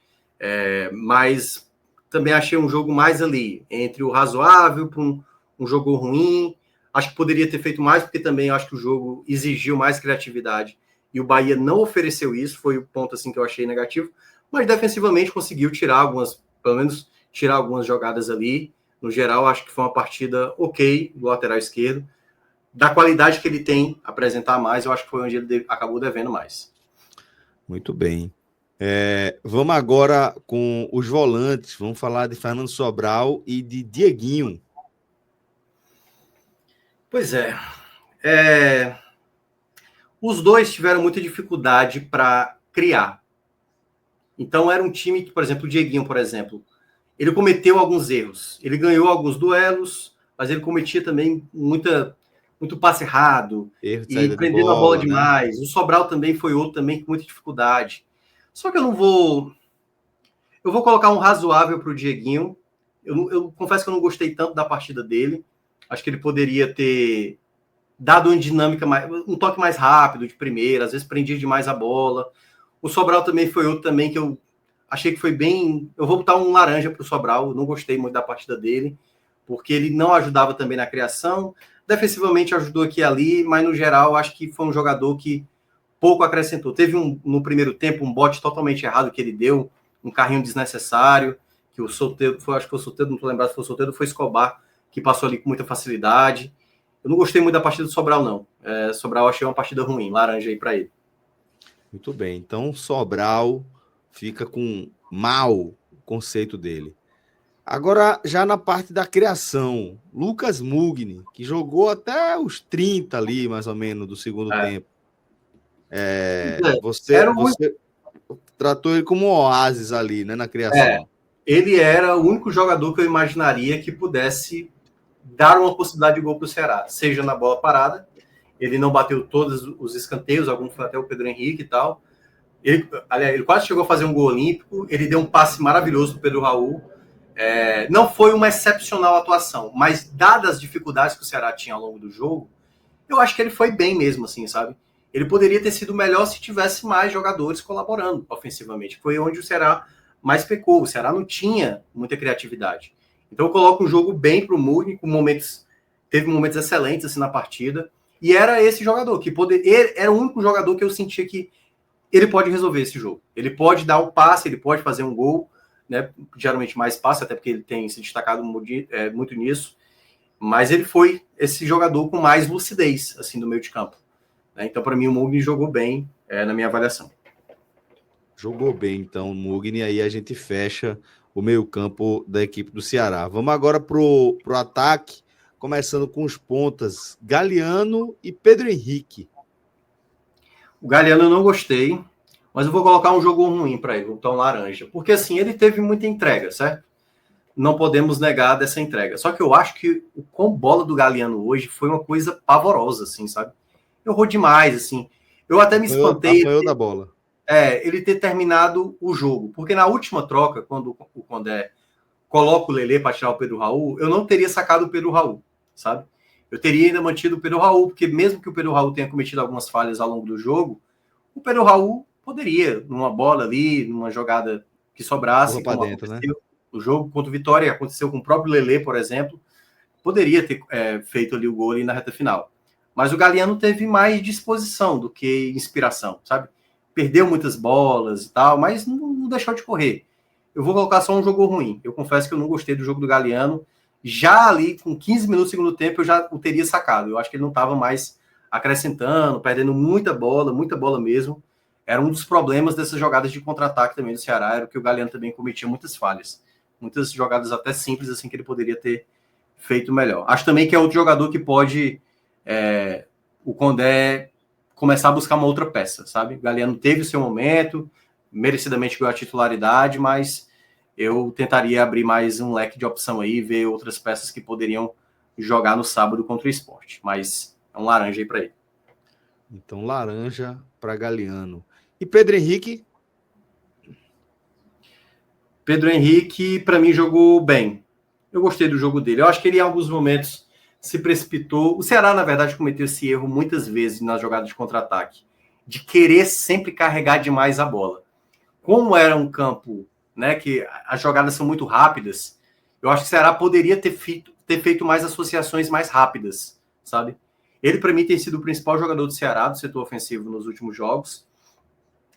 mas também achei um jogo mais ali, entre o razoável para um jogo ruim. Acho que poderia ter feito mais, porque também acho que o jogo exigiu mais criatividade e o Bahia não ofereceu isso, foi o ponto assim que eu achei negativo, mas defensivamente conseguiu tirar pelo menos tirar algumas jogadas ali. No geral, acho que foi uma partida ok do lateral esquerdo. Da qualidade que ele tem apresentar mais, eu acho que foi onde ele acabou devendo mais. Muito bem. Vamos agora com os volantes. Vamos falar de Fernando Sobral e de Dieguinho. Pois é. Os dois tiveram muita dificuldade para criar. Então era um time que, por exemplo, o Dieguinho, por exemplo, ele cometeu alguns erros. Ele ganhou alguns duelos, mas ele cometia também muito passe errado e prendendo a bola demais. Né? O Sobral também foi outro também com muita dificuldade. Só que eu vou colocar um razoável para o Dieguinho. Eu confesso que eu não gostei tanto da partida dele. Acho que ele poderia ter dado uma dinâmica, um toque mais rápido de primeira, às vezes prendia demais a bola. O Sobral também foi outro também que eu achei que foi bem... Eu vou botar um laranja para o Sobral, eu não gostei muito da partida dele, porque ele não ajudava também na criação. Defensivamente ajudou aqui e ali, mas no geral acho que foi um jogador que pouco acrescentou. Teve no primeiro tempo um bote totalmente errado que ele deu, um carrinho desnecessário, que o Soteldo, acho que foi o Soteldo, não estou lembrado se foi o Soteldo, foi Escobar, que passou ali com muita facilidade. Eu não gostei muito da partida do Sobral, não. Sobral achei uma partida ruim, laranja aí para ele. Muito bem, então Sobral fica com mal o conceito dele. Agora, já na parte da criação, Lucas Mugni, que jogou até os 30 ali, mais ou menos, do segundo tempo. Você tratou ele como um oásis ali, né, na criação. Ele era o único jogador que eu imaginaria que pudesse dar uma possibilidade de gol para o Ceará, seja na bola parada. Ele não bateu todos os escanteios, alguns foi até o Pedro Henrique e tal. Ele quase chegou a fazer um gol olímpico, ele deu um passe maravilhoso para o Pedro Raul. Não foi uma excepcional atuação, mas dadas as dificuldades que o Ceará tinha ao longo do jogo, eu acho que ele foi bem mesmo, assim, sabe? Ele poderia ter sido melhor se tivesse mais jogadores colaborando ofensivamente. Foi onde o Ceará mais pecou. O Ceará não tinha muita criatividade. Então eu coloco um jogo bem para o Mugni, teve momentos excelentes assim na partida. E era esse jogador que era o único jogador que eu sentia que ele pode resolver esse jogo. Ele pode dar um passe, ele pode fazer um gol, né? Geralmente mais passe, até porque ele tem se destacado muito nisso. Mas ele foi esse jogador com mais lucidez assim no meio de campo. Então, para mim, o Mugni jogou bem na minha avaliação. Jogou bem, então, o Mugni. Aí a gente fecha o meio-campo da equipe do Ceará. Vamos agora pro ataque, começando com os pontas Galeano e Pedro Henrique. O Galeano eu não gostei, mas eu vou colocar um jogo ruim para ele, vou botar um laranja. Porque, assim, ele teve muita entrega, certo? Não podemos negar dessa entrega. Só que eu acho que o com bola do Galeano hoje foi uma coisa pavorosa, assim, sabe? Errou demais, assim. Eu até me espantei. Apanhou da bola. Ele ter terminado o jogo. Porque na última troca, quando o Condé coloca o Lelê para tirar o Pedro Raul, eu não teria sacado o Pedro Raul, sabe? Eu teria ainda mantido o Pedro Raul, porque mesmo que o Pedro Raul tenha cometido algumas falhas ao longo do jogo, o Pedro Raul poderia, numa bola ali, numa jogada que sobrasse, como dentro, aconteceu, né? O jogo contra o Vitória, aconteceu com o próprio Lelê, por exemplo, poderia ter feito ali o gol ali na reta final. Mas o Galeano teve mais disposição do que inspiração, sabe? Perdeu muitas bolas e tal, mas não deixou de correr. Eu vou colocar só um jogo ruim. Eu confesso que eu não gostei do jogo do Galeano. Já ali, com 15 minutos do segundo tempo, eu já o teria sacado. Eu acho que ele não estava mais acrescentando, perdendo muita bola mesmo. Era um dos problemas dessas jogadas de contra-ataque também do Ceará, era que o Galeano também cometia muitas falhas. Muitas jogadas até simples, assim, que ele poderia ter feito melhor. Acho também que é outro jogador que pode... o Condé começar a buscar uma outra peça, sabe? O Galeano teve o seu momento, merecidamente ganhou a titularidade, mas eu tentaria abrir mais um leque de opção aí, ver outras peças que poderiam jogar no sábado contra o Sport. Mas é um laranja aí para ele. Então, laranja para Galeano. E Pedro Henrique? Pedro Henrique, para mim, jogou bem. Eu gostei do jogo dele. Eu acho que ele, em alguns momentos, se precipitou. O Ceará, na verdade, cometeu esse erro muitas vezes nas jogadas de contra-ataque, de querer sempre carregar demais a bola. Como era um campo, né, que as jogadas são muito rápidas, eu acho que o Ceará poderia ter feito mais associações mais rápidas, sabe? Ele, para mim, tem sido o principal jogador do Ceará, do setor ofensivo, nos últimos jogos.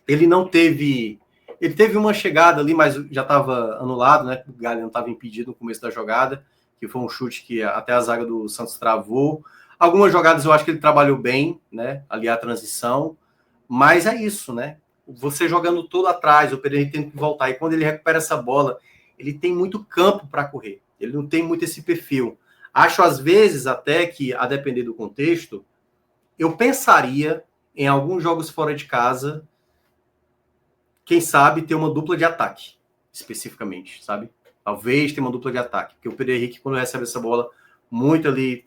Ele não teve... Ele teve uma chegada ali, mas já estava anulado, né? O Galeano estava impedido no começo da jogada, que foi um chute que até a zaga do Santos travou. Algumas jogadas eu acho que ele trabalhou bem, né? Ali a transição. Mas é isso, né? Você jogando todo atrás, o Pedro Henrique tem que voltar. E quando ele recupera essa bola, ele tem muito campo para correr. Ele não tem muito esse perfil. Acho, às vezes, até que, a depender do contexto, eu pensaria em alguns jogos fora de casa, quem sabe ter uma dupla de ataque, especificamente, sabe? Talvez ter uma dupla de ataque. Porque o Pedro Henrique, quando recebe essa bola muito ali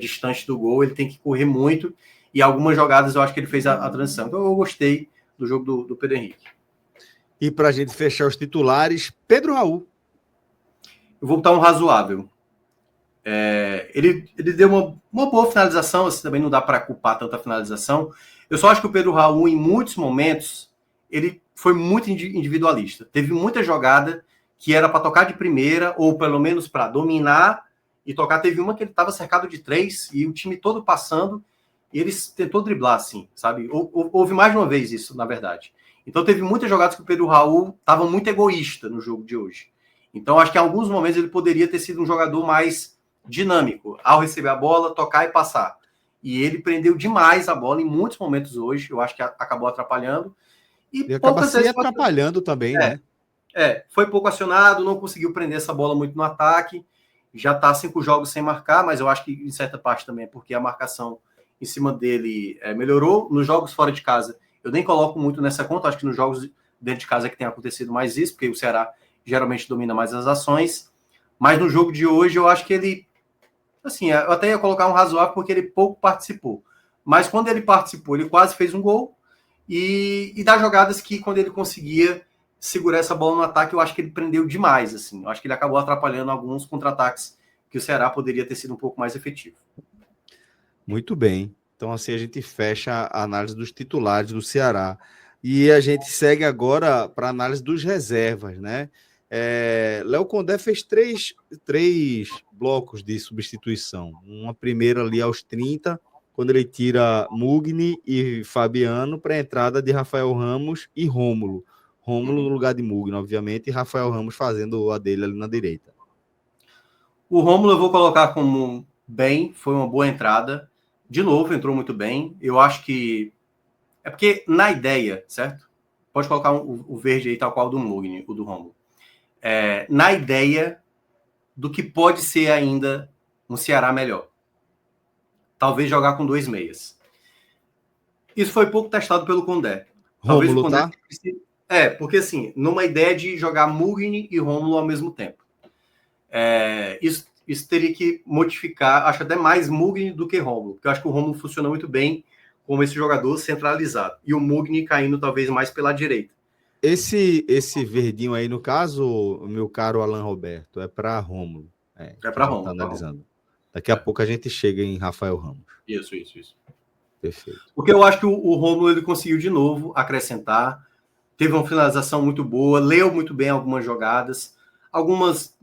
distante do gol, ele tem que correr muito. E algumas jogadas eu acho que ele fez a transição. Então eu gostei do jogo do Pedro Henrique. E para a gente fechar os titulares, Pedro Raul. Eu vou botar um razoável. Ele deu uma boa finalização, assim, também não dá para culpar tanta finalização. Eu só acho que o Pedro Raul, em muitos momentos, ele foi muito individualista. Teve muita jogada que era para tocar de primeira, ou pelo menos para dominar e tocar. Teve uma que ele estava cercado de 3 e o time todo passando, e ele tentou driblar, assim, sabe? Houve mais de uma vez isso, na verdade. Então teve muitas jogadas que o Pedro Raul estava muito egoísta no jogo de hoje. Então acho que em alguns momentos ele poderia ter sido um jogador mais dinâmico, ao receber a bola, tocar e passar. E ele prendeu demais a bola em muitos momentos hoje, eu acho que acabou atrapalhando. E acaba se atrapalhando também, né? Foi pouco acionado, não conseguiu prender essa bola muito no ataque, já está 5 jogos sem marcar, mas eu acho que em certa parte também é porque a marcação em cima dele melhorou. Nos jogos fora de casa, eu nem coloco muito nessa conta, acho que nos jogos dentro de casa é que tem acontecido mais isso, porque o Ceará geralmente domina mais as ações, mas no jogo de hoje eu acho que ele, assim, eu até ia colocar um razoável porque ele pouco participou, mas quando ele participou, ele quase fez um gol, e das jogadas que quando ele conseguia segurar essa bola no ataque, eu acho que ele prendeu demais, assim, eu acho que ele acabou atrapalhando alguns contra-ataques que o Ceará poderia ter sido um pouco mais efetivo. Muito bem, então assim a gente fecha a análise dos titulares do Ceará, e a gente segue agora para a análise dos reservas, né? Léo Condé fez três blocos de substituição, uma primeira ali aos 30, quando ele tira Mugni e Fabiano para a entrada de Rafael Ramos e Rômulo. Rômulo no lugar de Mugni, obviamente, e Rafael Ramos fazendo a dele ali na direita. O Rômulo eu vou colocar como bem, foi uma boa entrada. De novo, entrou muito bem. Eu acho que... É porque na ideia, certo? Pode colocar o verde aí, tal qual do Mugni, o do Rômulo. Na ideia do que pode ser ainda um Ceará melhor. Talvez jogar com 2 meias. Isso foi pouco testado pelo Condé. Talvez Rômulo, o Condé... tá? Porque assim, numa ideia de jogar Mugni e Rômulo ao mesmo tempo. Isso teria que modificar, acho até mais Mugni do que Rômulo, porque eu acho que o Rômulo funciona muito bem como esse jogador centralizado, e o Mugni caindo talvez mais pela direita. Esse verdinho aí, no caso, meu caro Alan Roberto, é para Rômulo. Para Rômulo. Tá analisando. Daqui a pouco a gente chega em Rafael Ramos. Isso. Perfeito. Porque eu acho que o Rômulo ele conseguiu de novo acrescentar, teve uma finalização muito boa, leu muito bem algumas jogadas, algumas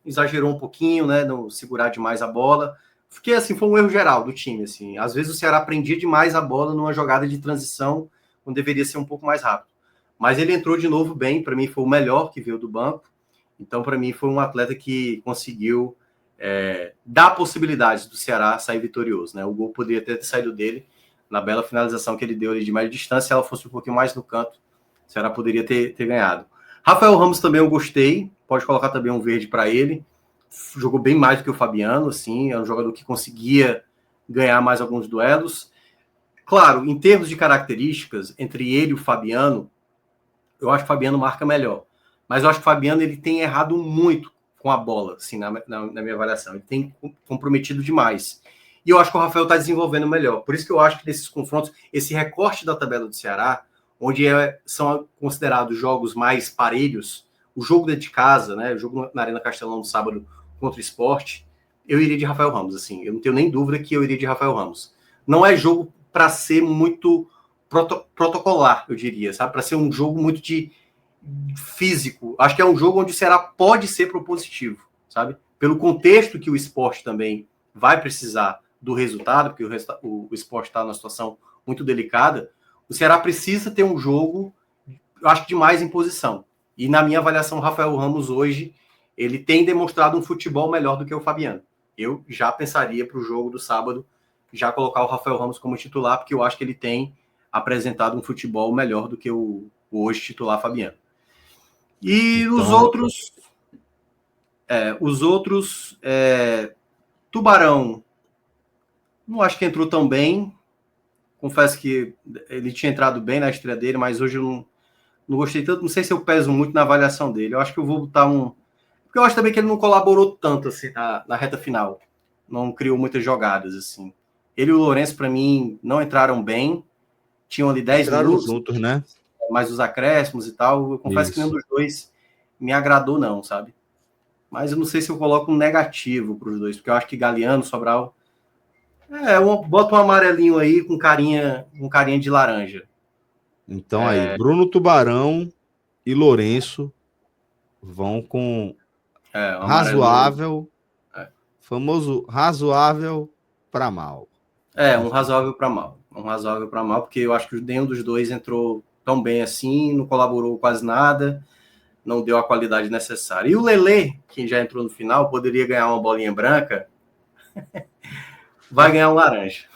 exagerou um pouquinho, né, não segurar demais a bola, porque assim, foi um erro geral do time, assim, às vezes o Ceará prendia demais a bola numa jogada de transição, quando deveria ser um pouco mais rápido, mas ele entrou de novo bem, para mim foi o melhor que veio do banco, então para mim foi um atleta que conseguiu dar possibilidades do Ceará sair vitorioso, né, o gol poderia ter saído dele, na bela finalização que ele deu ali de média distância, se ela fosse um pouquinho mais no canto, o Ceará poderia ter ganhado. Rafael Ramos também eu gostei, pode colocar também um verde para ele, jogou bem mais do que o Fabiano, assim, é um jogador que conseguia ganhar mais alguns duelos. Claro, em termos de características, entre ele e o Fabiano, eu acho que o Fabiano marca melhor. Mas eu acho que o Fabiano ele tem errado muito com a bola, assim, na minha avaliação. Ele tem comprometido demais. E eu acho que o Rafael está desenvolvendo melhor. Por isso que eu acho que nesses confrontos, esse recorte da tabela do Ceará, onde são considerados jogos mais parelhos, o jogo dentro de casa, né, o jogo na Arena Castelão no sábado contra o Sport, eu iria de Rafael Ramos. Assim, eu não tenho nem dúvida que eu iria de Rafael Ramos. Não é jogo para ser muito protocolar, eu diria, sabe? Para ser um jogo muito de físico. Acho que é um jogo onde o Ceará pode ser propositivo, sabe? Pelo contexto que o Sport também vai precisar do resultado, porque o Sport está numa situação muito delicada, o Ceará precisa ter um jogo, eu acho que de mais imposição. E na minha avaliação, o Rafael Ramos hoje, ele tem demonstrado um futebol melhor do que o Fabiano. Eu já pensaria para o jogo do sábado, já colocar o Rafael Ramos como titular, porque eu acho que ele tem apresentado um futebol melhor do que o hoje titular Fabiano. E então, os outros, Tubarão, não acho que entrou tão bem. Confesso que ele tinha entrado bem na estreia dele, mas hoje eu não gostei tanto. Não sei se eu peso muito na avaliação dele. Eu acho que eu vou botar porque eu acho também que ele não colaborou tanto assim, na reta final. Não criou muitas jogadas, assim. Ele e o Lourenço, para mim, não entraram bem. Tinham ali 10 minutos. Juntos, né? Mais os acréscimos e tal. Eu confesso que nenhum dos dois me agradou, não, sabe? Mas eu não sei se eu coloco um negativo para os dois, porque eu acho que Galeano, Sobral... bota um amarelinho aí com carinha de laranja. Então aí, Bruno Tubarão e Lourenço vão com razoável, famoso razoável para mal. Um razoável para mal. Um razoável para mal, porque eu acho que nenhum dos dois entrou tão bem assim, não colaborou quase nada, não deu a qualidade necessária. E o Lelê, que já entrou no final, poderia ganhar uma bolinha branca, vai ganhar um laranja.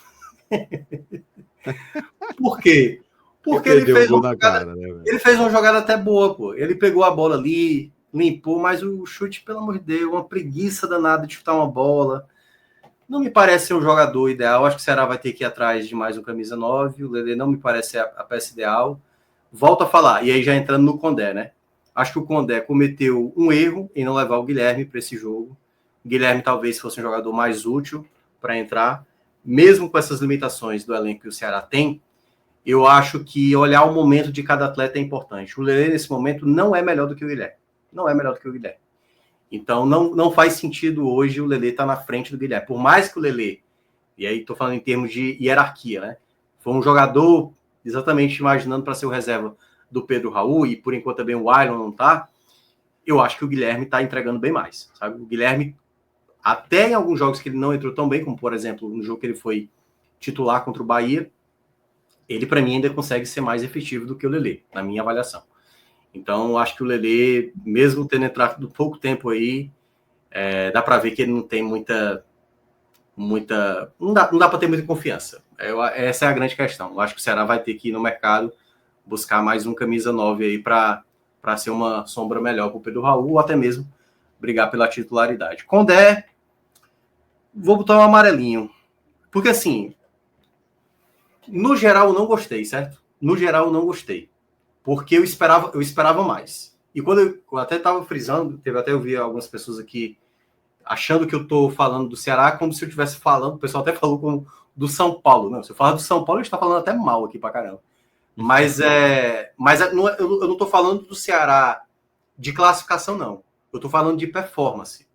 Por quê? Porque ele fez uma jogada, ele fez uma jogada até boa, pô. Ele pegou a bola ali, limpou, mas o chute, pelo amor de Deus, uma preguiça danada de chutar uma bola. Não me parece ser um jogador ideal. Acho que o Ceará vai ter que ir atrás de mais um camisa 9. O Lelê não me parece ser a peça ideal. Volto a falar, e aí já entrando no Condé, né? Acho que o Condé cometeu um erro em não levar o Guilherme para esse jogo. O Guilherme talvez fosse um jogador mais útil para entrar. Mesmo com essas limitações do elenco que o Ceará tem, eu acho que olhar o momento de cada atleta é importante. O Lelê, nesse momento, não é melhor do que o Guilherme. Não é melhor do que o Guilherme. Então, não faz sentido hoje o Lelê estar na frente do Guilherme. Por mais que o Lelê, e aí estou falando em termos de hierarquia, né? Foi um jogador exatamente imaginando para ser o reserva do Pedro Raul, e por enquanto também o Ailon não está, eu acho que o Guilherme está entregando bem mais, sabe? O Guilherme, até em alguns jogos que ele não entrou tão bem, como por exemplo, no jogo que ele foi titular contra o Bahia, ele para mim ainda consegue ser mais efetivo do que o Lelê, na minha avaliação. Então, acho que o Lelê, mesmo tendo entrado pouco tempo aí, dá para ver que ele não tem muita não dá para ter muita confiança. Essa é a grande questão. Eu acho que o Ceará vai ter que ir no mercado buscar mais um camisa 9 aí para ser uma sombra melhor para o Pedro Raul, ou até mesmo brigar pela titularidade. Condé, vou botar um amarelinho. Porque assim, no geral eu não gostei, certo? No geral eu não gostei. Porque eu esperava mais. E quando eu até estava frisando, eu vi algumas pessoas aqui achando que eu estou falando do Ceará como se eu estivesse falando, o pessoal até falou como do São Paulo. Não, se eu falar do São Paulo, a gente está falando até mal aqui pra caramba. Mas eu não estou falando do Ceará de classificação, não. Eu estou falando de performance.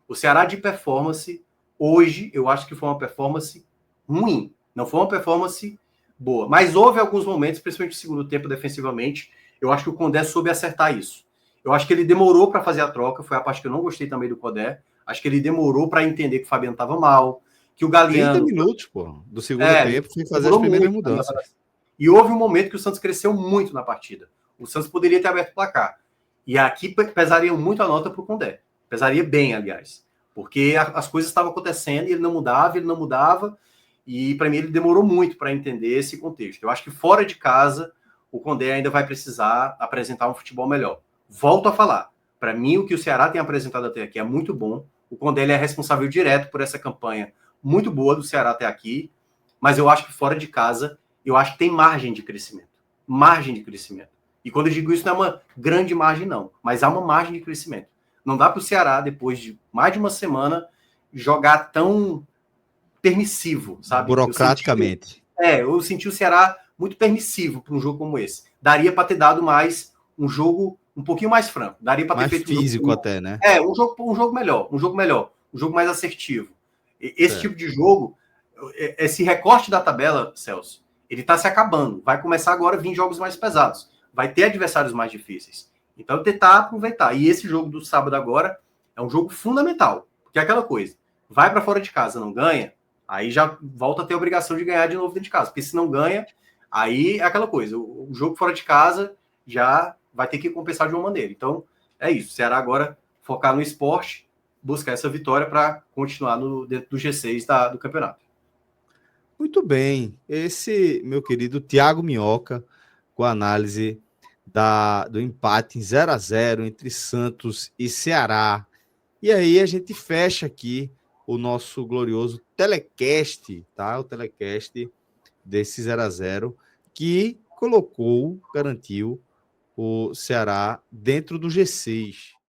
O Ceará de performance, hoje, eu acho que foi uma performance ruim. Não foi uma performance boa. Mas houve alguns momentos, principalmente no segundo tempo defensivamente, eu acho que o Condé soube acertar isso. Eu acho que ele demorou para fazer a troca, foi a parte que eu não gostei também do Condé. Acho que ele demorou para entender que o Fabiano estava mal, que o Galeano... 30 minutos, pô, do segundo tempo, foi fazer as primeiras mudanças. E houve um momento que o Santos cresceu muito na partida. O Santos poderia ter aberto o placar. E aqui pesaria muito a nota para o Condé. Pesaria bem, aliás. Porque as coisas estavam acontecendo e ele não mudava. E para mim ele demorou muito para entender esse contexto. Eu acho que fora de casa, o Condé ainda vai precisar apresentar um futebol melhor. Volto a falar. Para mim, o que o Ceará tem apresentado até aqui é muito bom. O Condé é responsável direto por essa campanha muito boa do Ceará até aqui. Mas eu acho que fora de casa, eu acho que tem margem de crescimento. Margem de crescimento. E quando eu digo isso, não é uma grande margem, não. Mas há uma margem de crescimento. Não dá para o Ceará, depois de mais de uma semana, jogar tão permissivo, sabe? Burocraticamente. Eu senti o Ceará muito permissivo para um jogo como esse. Daria para ter dado mais um jogo um pouquinho mais franco. Daria para ter feito físico até, né? Um jogo melhor, um jogo mais assertivo. Esse tipo de jogo, esse recorte da tabela, Celso, ele está se acabando. Vai começar agora a vir jogos mais pesados. Vai ter adversários mais difíceis. Então, tentar aproveitar. E esse jogo do sábado agora é um jogo fundamental. Porque é aquela coisa. Vai para fora de casa, não ganha, aí já volta a ter a obrigação de ganhar de novo dentro de casa. Porque se não ganha, aí é aquela coisa. O jogo fora de casa já vai ter que compensar de uma maneira. Então, é isso. O Ceará agora focar no esporte, buscar essa vitória para continuar dentro do G6 do campeonato. Muito bem. Esse, meu querido Thiago Minhoca, com a análise do empate em 0-0 entre Santos e Ceará. E aí a gente fecha aqui o nosso glorioso telecast, tá? O telecast desse 0-0 que garantiu o Ceará dentro do G6.